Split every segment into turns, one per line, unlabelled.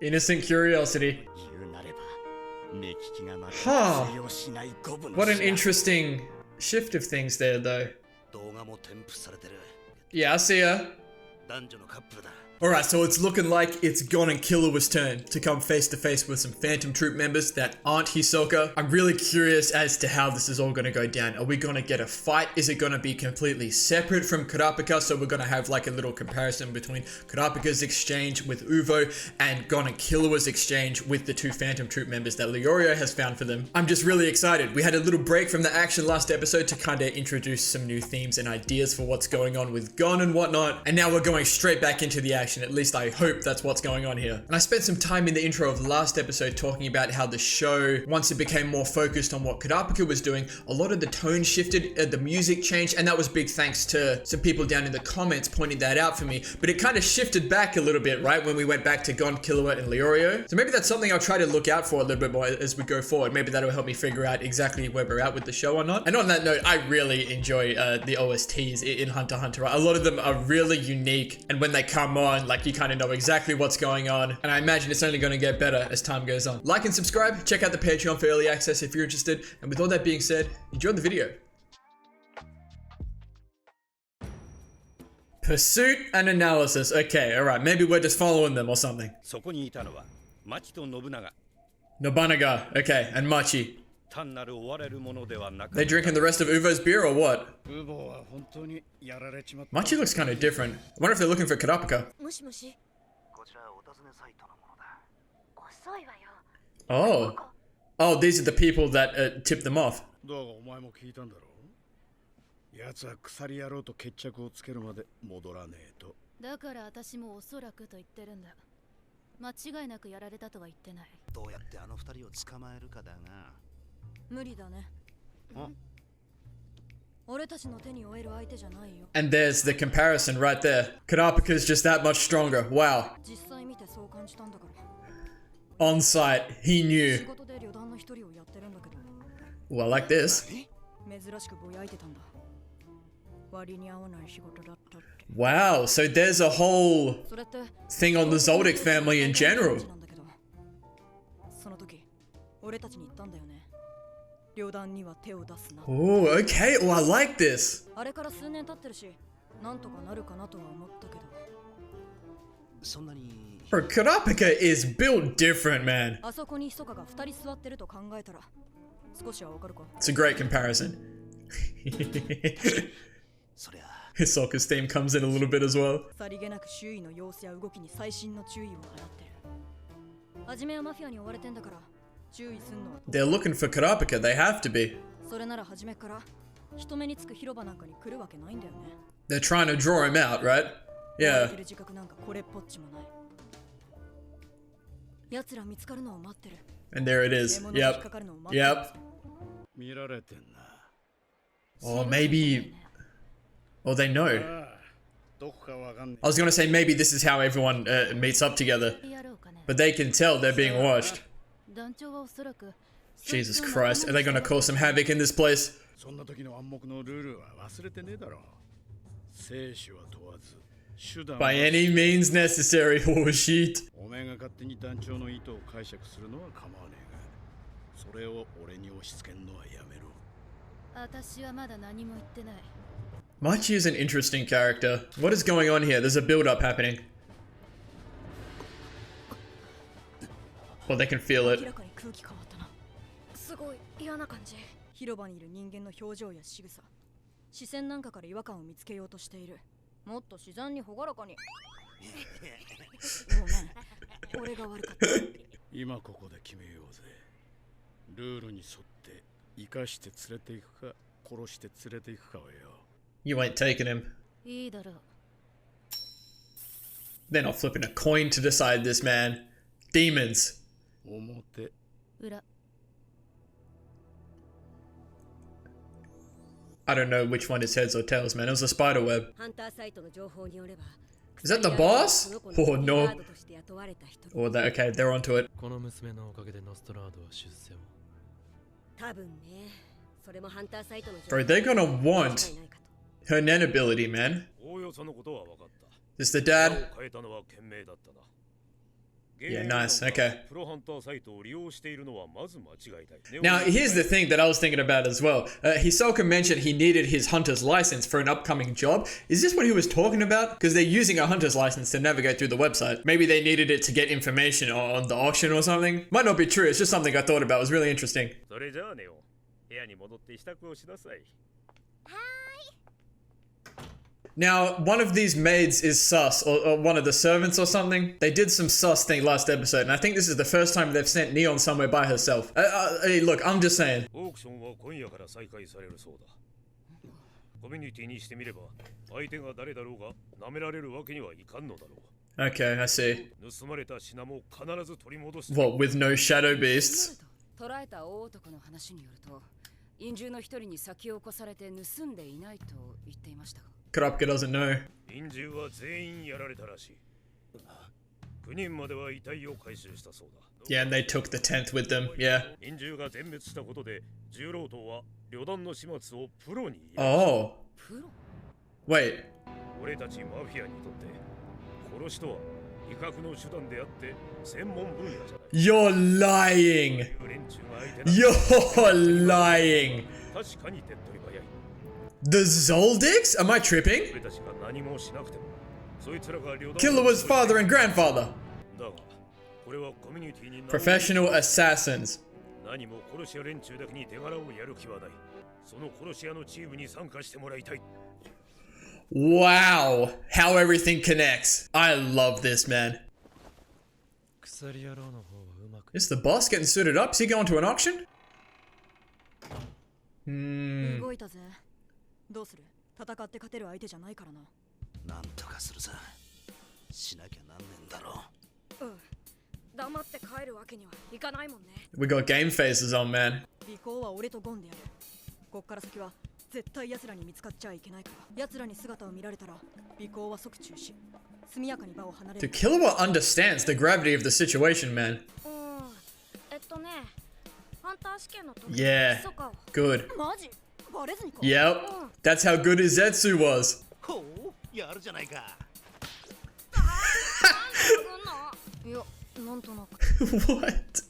Innocent curiosity. Huh. What an interesting shift of things there, though. Yeah, I see ya. Alright, so it's looking like it's Gon and Killua's turn to come face to face with some Phantom Troupe members that aren't Hisoka. I'm really curious as to how this is all going to go down. Are we going to get a fight? Is it going to be completely separate from Kurapika? So we're going to have like a little comparison between Kurapika's exchange with Uvo and Gon and Killua's exchange with the two Phantom Troupe members that Leorio has found for them. I'm just really excited. We had a little break from the action last episode to kind of introduce some new themes and ideas for what's going on with Gon and whatnot. And now we're going straight back into the action. At least I hope that's what's going on here. And I spent some time in the intro of last episode talking about how the show, once it became more focused on what Kurapika was doing, a lot of the tone shifted, the music changed, and that was big thanks to some people down in the comments pointing that out for me. But it kind of shifted back a little bit, right, when we went back to Gon, Killua, and Leorio. So maybe that's something I'll try to look out for a little bit more as we go forward. Maybe that'll help me figure out exactly where we're at with the show or not. And on that note, I really enjoy the OSTs in Hunter x Hunter. Right? A lot of them are really unique, and when they come on, like, you kind of know exactly what's going on, and I imagine it's only going to get better as time goes on. Like and subscribe, check out the Patreon for early access if you're interested, and with all that being said, enjoy the video. Pursuit and analysis. Okay, alright, maybe we're just following them or something. Nobunaga, okay, and Machi. They drinking the rest of Uvo's beer or what? Machi looks kind of different. I wonder if they're looking for Kurapika. Oh. Oh, these are the people that tipped them off. And there's the comparison right there. Kurapika's just that much stronger. Wow. On site, he knew. Well, like this. Wow, so there's a whole thing on the Zoldyck family in general. Oh, okay. Oh, I like this. Bro, Kurapika is built different, man. It's a great comparison. Hisoka's theme comes in a little bit as well. They're looking for Kurapika, they have to be. They're trying to draw him out, right? Yeah. And there it is. Yep. Yep. Or maybe... Or they know. I was gonna say maybe this is how everyone meets up together. But they can tell they're being watched. Jesus Christ, are they gonna cause some havoc in this place? By any means necessary. Oh shit. Machi is an interesting character. What is going on here? There's a build-up happening. Well, they can feel it. You ain't taking him. They're not flipping a coin to decide this, man. Demons. I don't know which one is heads or tails, man. It was a spider web. Is that the boss? Oh no. Oh, okay, they're onto it. Bro, they're gonna want her Nen ability, man. This the dad? Yeah, nice. Okay. Now, here's the thing that I was thinking about as well. Hisoka mentioned he needed his hunter's license for an upcoming job. Is this what he was talking about? Because they're using a hunter's license to navigate through the website. Maybe they needed it to get information on the auction or something. Might not be true. It's just something I thought about. It was really interesting. Now, one of these maids is sus, or one of the servants or something. They did some sus thing last episode, and I think this is the first time they've sent Neon somewhere by herself. Hey, look, I'm just saying. Okay, I see. What, with no shadow beasts? Kurapika doesn't know. Yeah, and they took the 10th with them, yeah. Oh. Wait. You're lying! You're lying! The Zoldycks? Am I tripping? Killua's father and grandfather. Professional assassins. Wow, how everything connects. I love this, man. Is the boss getting suited up? Is he going to an auction? We got game faces on, man. So Killua understands the gravity of the situation, man. Yeah, good. Yep, that's how good his Zetsu was. What?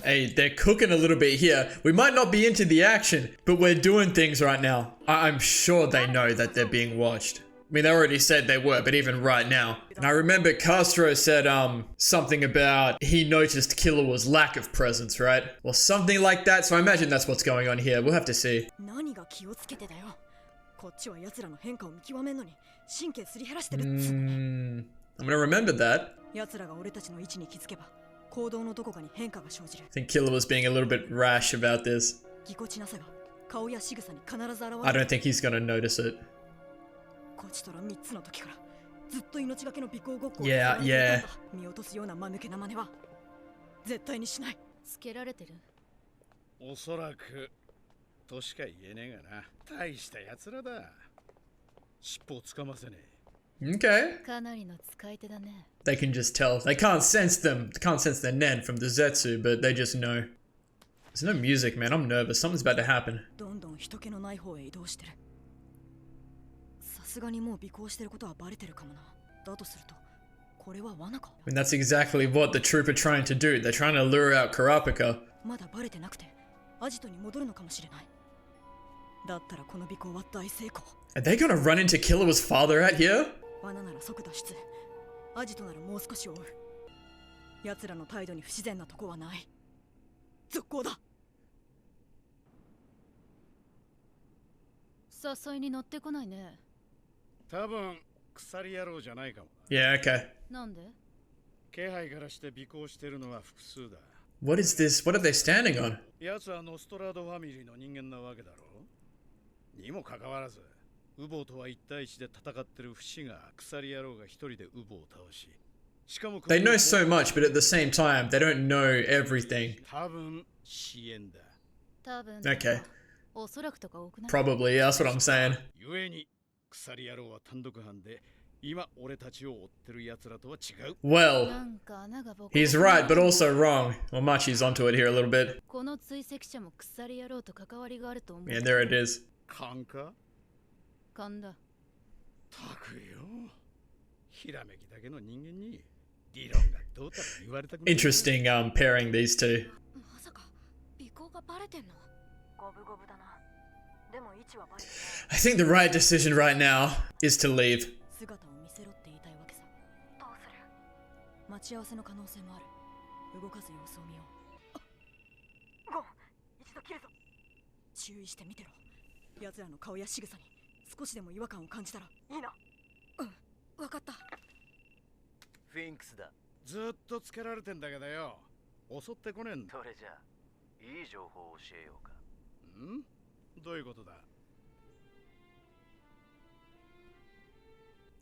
Hey, they're cooking a little bit here. We might not be into the action, but we're doing things right now. I'm sure they know that they're being watched. I mean, they already said they were, but even right now. And I remember Castro said, something about he noticed Killua's lack of presence, right? Well, something like that, so I imagine that's what's going on here. We'll have to see. I'm gonna remember that. I think Killua's being a little bit rash about this. I don't think he's gonna notice it. Yeah, yeah. Okay. They can just tell. They can't sense them. They can't sense their nen from the Zetsu, but they just know. There's no music, man. I'm nervous. Something's about to happen. I mean, that's exactly what the Troupe are trying to do. They're trying to lure out Kurapika. Are they gonna run into Killua's father out here? Yeah, okay. What is this? What are they standing on? They know so much, but at the same time, they don't know everything. Okay. Probably, yeah, that's what I'm saying. Well, he's right, but also wrong. Well, Machi's onto it here a little bit. Yeah, there it is. Interesting pairing these two. I think the right decision right now is to leave.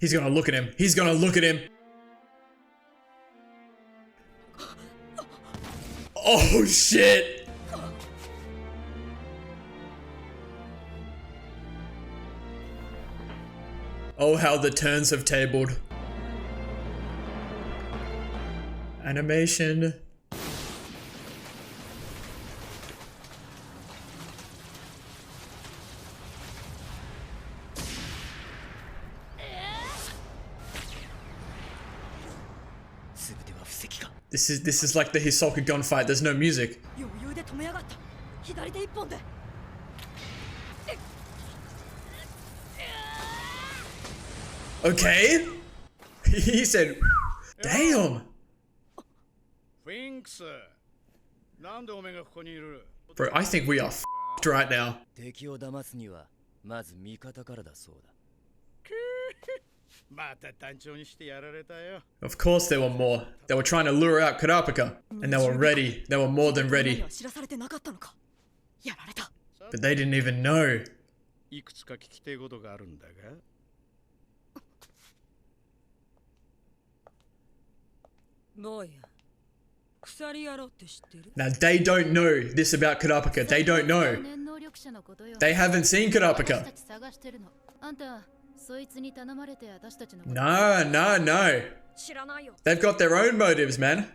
He's gonna look at him. He's gonna look at him. Oh shit! Oh, how the turns have tabled. Animation. This is like the Hisoka gunfight. There's no music. Okay. He said, "Damn." Bro, I think we are f***ed right now. Of course there were more. They were trying to lure out Kurapika. And they were ready. They were more than ready. But they didn't even know. Now they don't know this about Kurapika. They don't know. They haven't seen Kurapika. No. They've got their own motives, man.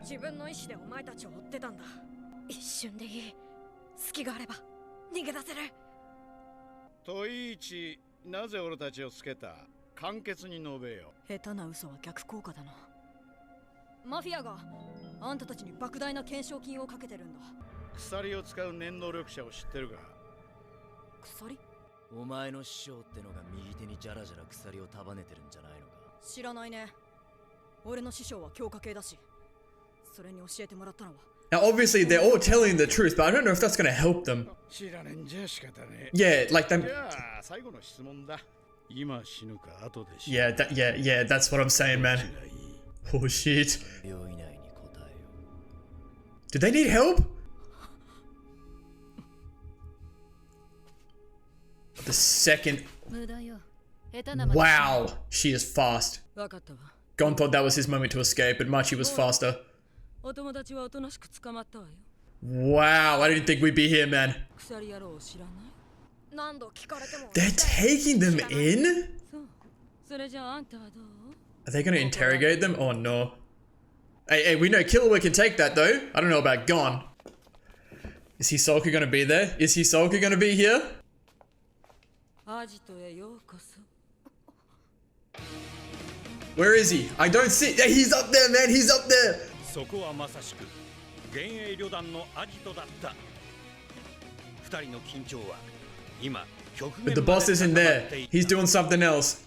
Now obviously they're all telling the truth, but I don't know if that's gonna help them. Yeah, like them. Yeah, that's what I'm saying, man. Oh shit. Do they need help? The second. Wow, she is fast. Gon thought that was his moment to escape, but Machi was faster. Wow, I didn't think we'd be here, man. They're taking them in? Are they gonna interrogate them? Oh no. Hey, we know Killua can take that though. I don't know about Gon. Is Hisoka gonna be there? Is Hisoka gonna be here? Where is he? I don't see. He's up there, man. He's up there. But the boss isn't there. He's doing something else.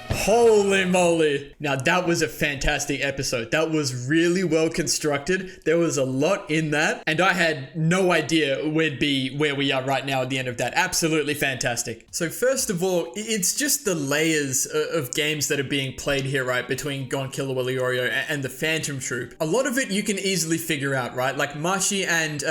Holy moly. Now that was a fantastic episode. That was really well constructed. There was a lot in that. And I had no idea we'd be where we are right now at the end of that. Absolutely fantastic. So first of all, it's just the layers of games that are being played here, right? Between Gon, Killua, Leorio and the Phantom Troupe. A lot of it you can easily figure out, right? Like Mashi and,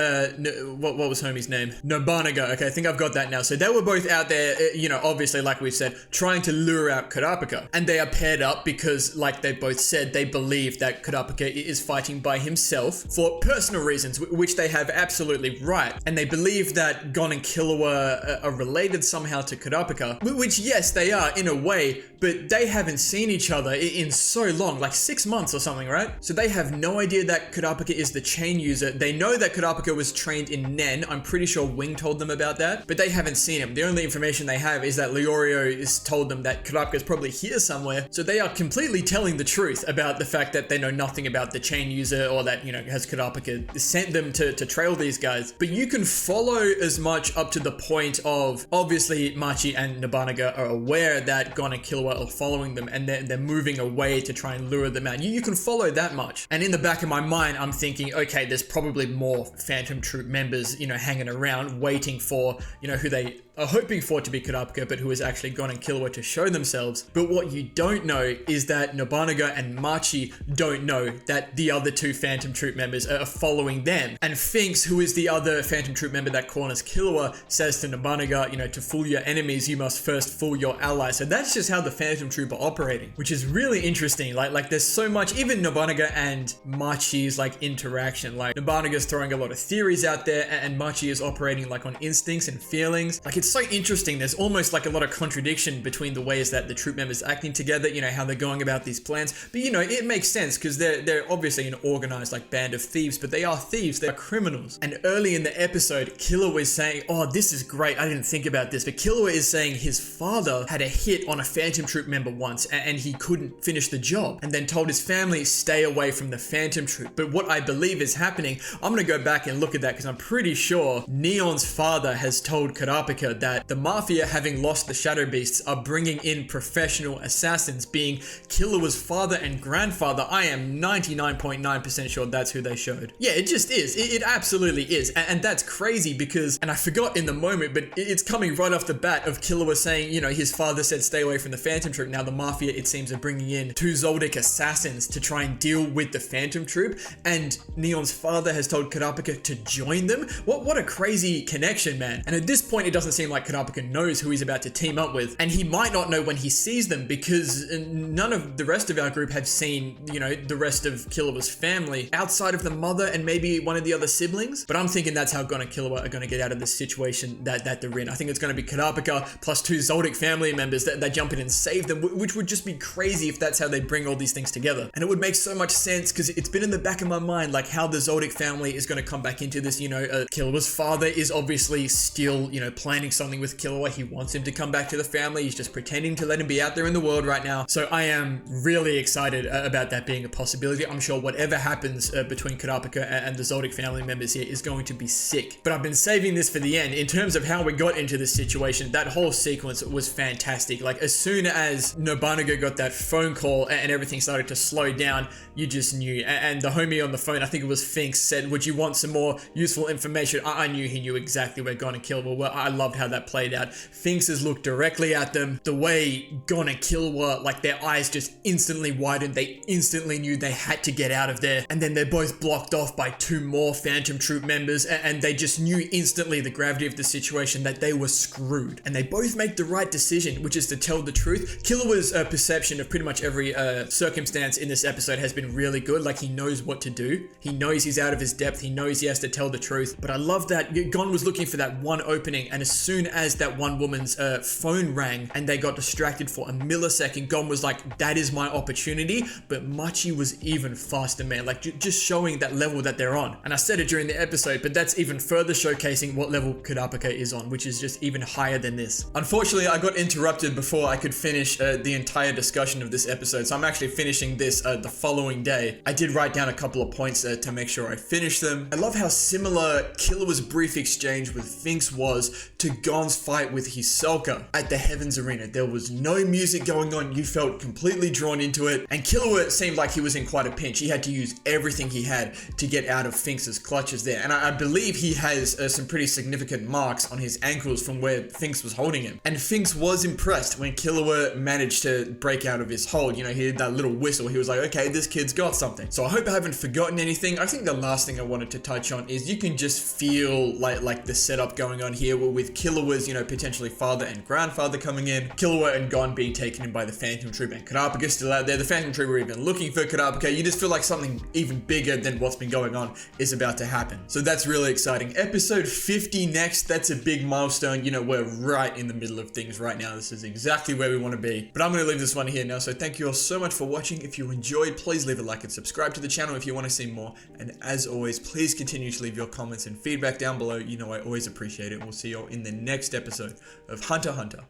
what was homie's name? Nobunaga. Okay, I think I've got that now. So they were both out there, you know, obviously, like we've said, trying to lure out Kurapika. And they are paired up because, like they both said, they believe that Kurapika is fighting by himself for personal reasons, which they have absolutely right. And they believe that Gon and Killua are related somehow to Kurapika, which yes, they are in a way, but they haven't seen each other in so long, like 6 months or something, right? So they have no idea that Kurapika is the chain user. They know that Kurapika was trained in Nen. I'm pretty sure Wing told them about that, but they haven't seen him. The only information they have is that Leorio has told them that Kurapika is probably here somewhere. So they are completely telling the truth about the fact that they know nothing about the chain user, or that, you know, has Kurapika sent them to trail these guys. But you can follow as much up to the point of, obviously Machi and Nobunaga are aware that Gon and Killua are following them, and they're moving away to try and lure them out. You can follow that much. And in the back of my mind, I'm thinking, okay, there's probably more Phantom Troupe members, you know, hanging around waiting for, you know, who they are hoping for to be Kurapika, but who is actually Gon and Killua to show themselves. But what you don't know is that Nobunaga and Machi don't know that the other two Phantom Troupe members are following them. And Finks, who is the other Phantom Troupe member that corners Killua, says to Nobunaga, you know, to fool your enemies, you must first fool your allies. So that's just how the Phantom Troupe are operating, which is really interesting. Like there's so much, even Nobunaga and Machi's like interaction. Like Nobunaga's throwing a lot of theories out there, and Machi is operating like on instincts and feelings. Like it's so interesting. There's almost like a lot of contradiction between the ways that the troop members acting together, you know, how they're going about these plans. But you know, it makes sense because they're obviously an organized like band of thieves, but they are thieves, they're criminals. And early in the episode, Killua is saying, oh, this is great, I didn't think about this, but Killua is saying his father had a hit on a Phantom Troupe member once and he couldn't finish the job, and then told his family stay away from the Phantom Troupe. But what I believe is happening, I'm gonna go back and look at that because I'm pretty sure Neon's father has told Kurapika that the Mafia, having lost the Shadow Beasts, are bringing in professional assassins, being Killua's father and grandfather. I am 99.9% sure that's who they showed. Yeah, it just is. It absolutely is. And that's crazy because, and I forgot in the moment, but it's coming right off the bat of Killua saying, you know, his father said stay away from the Phantom Troupe. Now the Mafia, it seems, are bringing in 2 Zoldyck assassins to try and deal with the Phantom Troupe, and Neon's father has told Kurapika to join them. What a crazy connection, man. And at this point, it doesn't seem like Kurapika knows who he's about to team up with, and he might not know when he sees them because none of the rest of our group have seen, you know, the rest of Killua's family outside of the mother and maybe one of the other siblings. But I'm thinking that's how Gon and Killua are going to get out of this situation that they're in. I think it's going to be Kurapika plus 2 Zoldyck family members that jump in and save them, which would just be crazy if that's how they bring all these things together. And it would make so much sense because it's been in the back of my mind, like how the Zoldyck family is going to come back into this. You know, Killua's father is obviously still, you know, planning something with Killua. He wants him to come back to the family. He's just pretending to let him be out there in the world right now. So I am really excited about that being a possibility. I'm sure whatever happens between Kurapika and the Zoldyck family members here is going to be sick. But I've been saving this for the end. In terms of how we got into this situation, that whole sequence was fantastic. Like as soon as Nobunaga got that phone call and everything started to slow down, you just knew. And the homie on the phone, I think it was Finks, said, would you want some more useful information? I knew he knew exactly where Gon and Killua were. I loved how that played out. Finks has looked directly at them. The way Gon and Killua, like their eyes just instantly widened. They instantly knew they had to get out of there. And then they're both blocked off by 2 more Phantom Troupe members. And they just knew instantly the gravity of the situation, that they were screwed. And they both make the right decision, which is to tell the truth. Killua's perception of pretty much every circumstance in this episode has been really good. Like he knows what to do. He knows he's out of his depth. He knows he has to tell the truth. But I love that Gon was looking for that one opening, and as soon as that one woman's phone rang and they got distracted for a millisecond, Gon was like, that is my opportunity. But Machi was even faster, man. Like just showing that level that they're on. And I said it during the episode, but that's even further showcasing what level Kurapika is on, which is just even higher than this. Unfortunately, I got interrupted before I could finish the entire discussion of this episode, so I'm actually finishing this the following day. I did write down a couple of points to make sure I finished them. I love how similar Killua's brief exchange with Finks was to Gon's fight with Hisoka at the Heavens Arena. There was no music going on. You felt completely drawn into it. And Killua seemed like he was in quite a pinch. He had to use everything he had to get out of Finks' clutches there. And I believe he has some pretty significant marks on his ankles from where Finks was holding him. And Finks was impressed when Killua managed to break out of his hold. You know, he had that little whistle. He was like, okay, this kid's got something. So I hope I haven't forgotten anything. I think the last thing I wanted to touch on is you can just feel like the setup going on here with Killua Killua's, you know, potentially father and grandfather coming in, Killua and Gon being taken in by the Phantom Troupe, and Kurapika's still out there. The Phantom Troupe were even looking for Kurapika. You just feel like something even bigger than what's been going on is about to happen. So that's really exciting. Episode 50 next. That's a big milestone. You know, we're right in the middle of things right now. This is exactly where we want to be. But I'm going to leave this one here now. So thank you all so much for watching. If you enjoyed, please leave a like and subscribe to the channel if you want to see more. And as always, please continue to leave your comments and feedback down below. You know, I always appreciate it. We'll see you all in the next episode of Hunter x Hunter.